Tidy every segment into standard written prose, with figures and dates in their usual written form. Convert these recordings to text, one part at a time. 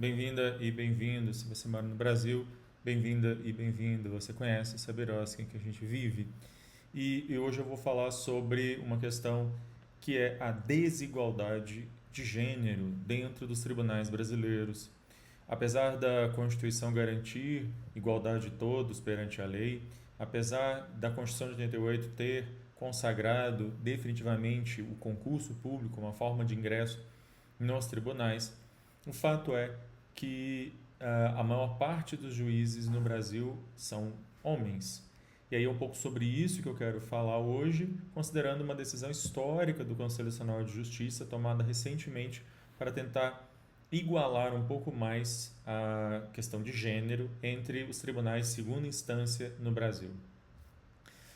Bem-vinda e bem-vindo. Se você mora no Brasil, bem-vinda e bem-vindo. Você conhece Saberosca em que a gente vive. E hoje eu vou falar sobre uma questão que é a desigualdade de gênero dentro dos tribunais brasileiros. Apesar da Constituição garantir igualdade de todos perante a lei, apesar da Constituição de 88 ter consagrado definitivamente o concurso público, uma forma de ingresso nos tribunais, o fato é que a maior parte dos juízes no Brasil são homens. E aí é um pouco sobre isso que eu quero falar hoje, considerando uma decisão histórica do Conselho Nacional de Justiça tomada recentemente para tentar igualar um pouco mais a questão de gênero entre os tribunais de segunda instância no Brasil.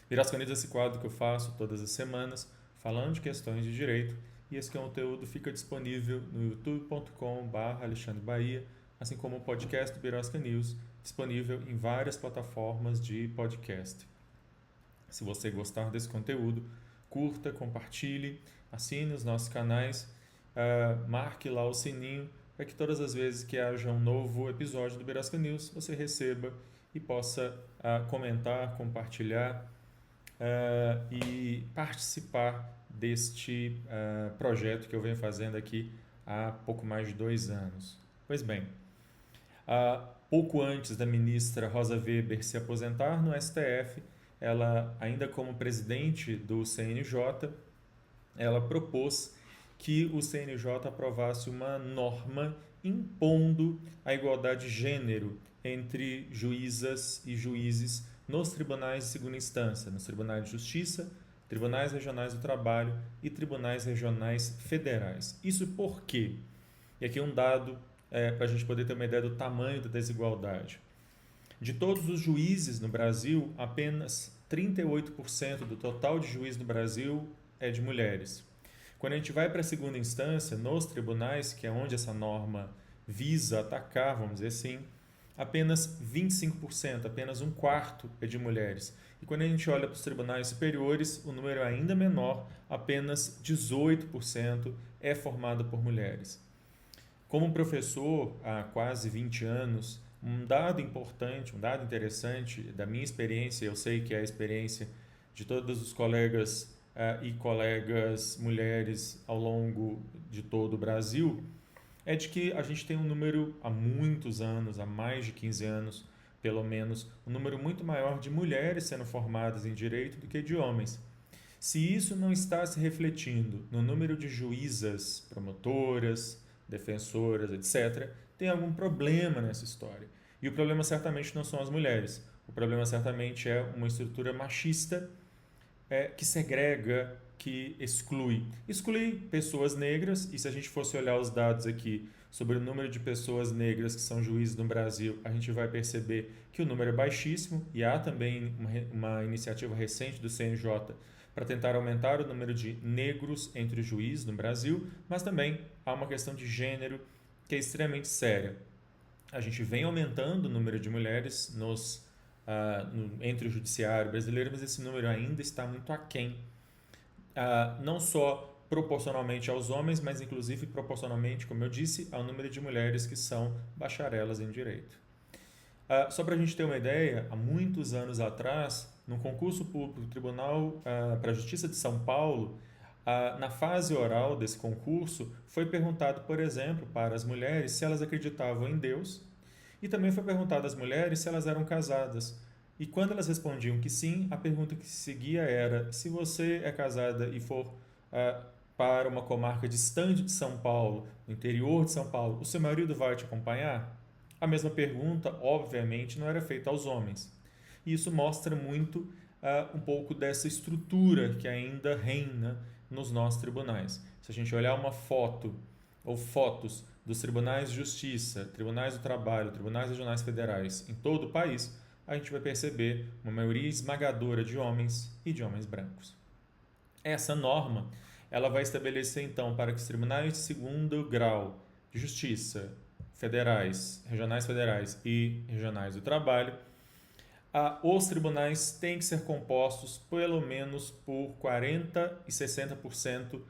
Virasca News é esse quadro que eu faço todas as semanas, falando de questões de direito, e esse conteúdo fica disponível no youtube.com/Alexandre Bahia, assim como o podcast do Birosca News, disponível em várias plataformas de podcast. Se você gostar desse conteúdo, curta, compartilhe, assine os nossos canais, marque lá o sininho para que todas as vezes que haja um novo episódio do Birosca News você receba e possa comentar, compartilhar e participar deste projeto que eu venho fazendo aqui há pouco mais de 2 anos. Pois bem, pouco antes da ministra Rosa Weber se aposentar no STF, ela, ainda como presidente do CNJ, ela propôs que o CNJ aprovasse uma norma impondo a igualdade de gênero entre juízas e juízes nos tribunais de segunda instância, nos tribunais de justiça, tribunais regionais do trabalho e tribunais regionais federais. Isso por quê? E aqui um dado para a gente poder ter uma ideia do tamanho da desigualdade. De todos os juízes no Brasil, apenas 38% do total de juízes no Brasil é de mulheres. Quando a gente vai para a segunda instância, nos tribunais, que é onde essa norma visa atacar, vamos dizer assim, apenas 25%, apenas um quarto é de mulheres. E quando a gente olha para os tribunais superiores, o número é ainda menor, apenas 18% é formado por mulheres. Como professor há quase 20 anos, um dado importante, um dado interessante da minha experiência, eu sei que é a experiência de todos os colegas e colegas mulheres ao longo de todo o Brasil, é de que a gente tem um número há muitos anos, há mais de 15 anos, pelo menos, um número muito maior de mulheres sendo formadas em direito do que de homens. Se isso não está se refletindo no número de juízas, promotoras, defensoras, etc., tem algum problema nessa história. E o problema certamente não são as mulheres. O problema certamente é uma estrutura machista que segrega, que exclui. Exclui pessoas negras, e se a gente fosse olhar os dados aqui sobre o número de pessoas negras que são juízes no Brasil, a gente vai perceber que o número é baixíssimo, e há também uma iniciativa recente do CNJ para tentar aumentar o número de negros entre os juízes no Brasil, mas também há uma questão de gênero que é extremamente séria. A gente vem aumentando o número de mulheres entre o judiciário brasileiro, mas esse número ainda está muito aquém, não só proporcionalmente aos homens, mas inclusive proporcionalmente, como eu disse, ao número de mulheres que são bacharelas em direito. Só para a gente ter uma ideia, há muitos anos atrás, no concurso público do Tribunal para a Justiça de São Paulo, na fase oral desse concurso, foi perguntado, por exemplo, para as mulheres se elas acreditavam em Deus, e também foi perguntado às mulheres se elas eram casadas. E quando elas respondiam que sim, a pergunta que se seguia era: se você é casada e for para uma comarca distante de São Paulo, no interior de São Paulo, o seu marido vai te acompanhar? A mesma pergunta, obviamente, não era feita aos homens. E isso mostra muito um pouco dessa estrutura que ainda reina nos nossos tribunais. Se a gente olhar uma foto ou fotos dos tribunais de justiça, tribunais do trabalho, tribunais regionais federais em todo o país, a gente vai perceber uma maioria esmagadora de homens e de homens brancos. Essa norma ela vai estabelecer, então, para que os tribunais de segundo grau de justiça regionais federais e regionais do trabalho, os tribunais têm que ser compostos pelo menos por 40% e 60%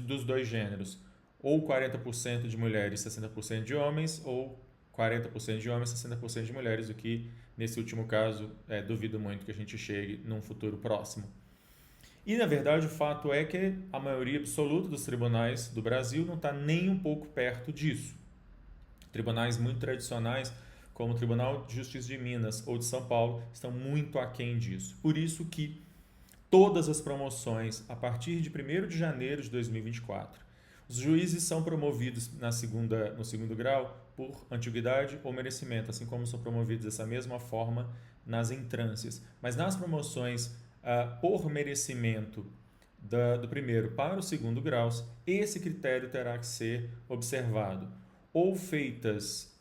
dos dois gêneros, ou 40% de mulheres, 60% de homens, ou 40% de homens, 60% de mulheres, o que, nesse último caso, duvido muito que a gente chegue num futuro próximo. E, na verdade, o fato é que a maioria absoluta dos tribunais do Brasil não está nem um pouco perto disso. Tribunais muito tradicionais, como o Tribunal de Justiça de Minas ou de São Paulo, estão muito aquém disso. Por isso que todas as promoções, a partir de 1º de janeiro de 2024, os juízes são promovidos no segundo grau por antiguidade ou merecimento, assim como são promovidos dessa mesma forma nas entrâncias. Mas nas promoções por merecimento do primeiro para o segundo grau, esse critério terá que ser observado. Ou feitos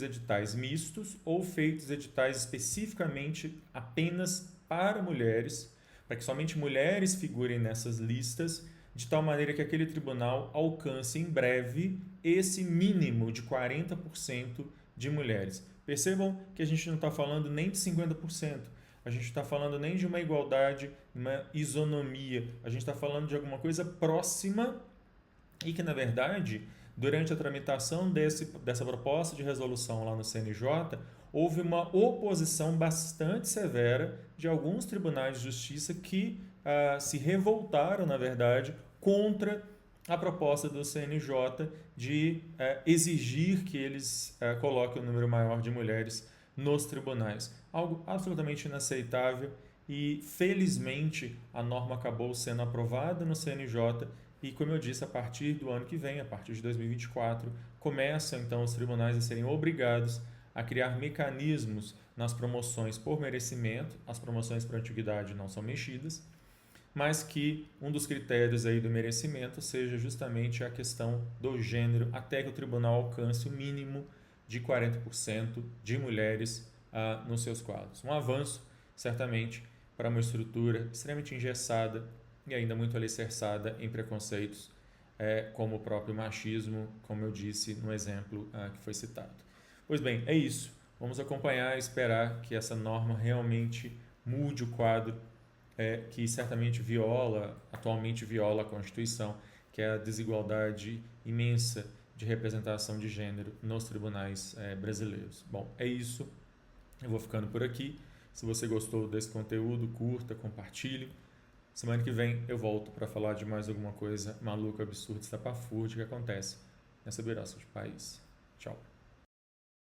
editais mistos, ou feitos editais especificamente apenas para mulheres, para que somente mulheres figurem nessas listas, de tal maneira que aquele tribunal alcance em breve esse mínimo de 40% de mulheres. Percebam que a gente não está falando nem de 50%, a gente está falando nem de uma igualdade, uma isonomia, a gente está falando de alguma coisa próxima e que, na verdade, durante a tramitação dessa proposta de resolução lá no CNJ, houve uma oposição bastante severa de alguns tribunais de justiça que se revoltaram, na verdade, contra a proposta do CNJ de exigir que eles coloquem um número maior de mulheres nos tribunais. Algo absolutamente inaceitável e, felizmente, a norma acabou sendo aprovada no CNJ e, como eu disse, a partir do ano que vem, a partir de 2024, começam então os tribunais a serem obrigados a criar mecanismos nas promoções por merecimento, as promoções por antiguidade não são mexidas, mas que um dos critérios aí do merecimento seja justamente a questão do gênero, até que o tribunal alcance o mínimo de 40% de mulheres nos seus quadros. Um avanço, certamente, para uma estrutura extremamente engessada e ainda muito alicerçada em preconceitos, como o próprio machismo, como eu disse no exemplo que foi citado. Pois bem, é isso. Vamos acompanhar e esperar que essa norma realmente mude o quadro que certamente atualmente viola a Constituição, que é a desigualdade imensa de representação de gênero nos tribunais brasileiros. Bom, é isso. Eu vou ficando por aqui. Se você gostou desse conteúdo, curta, compartilhe. Semana que vem eu volto para falar de mais alguma coisa maluca, absurda, estapafúrdia que acontece nessa beiraça de país. Tchau.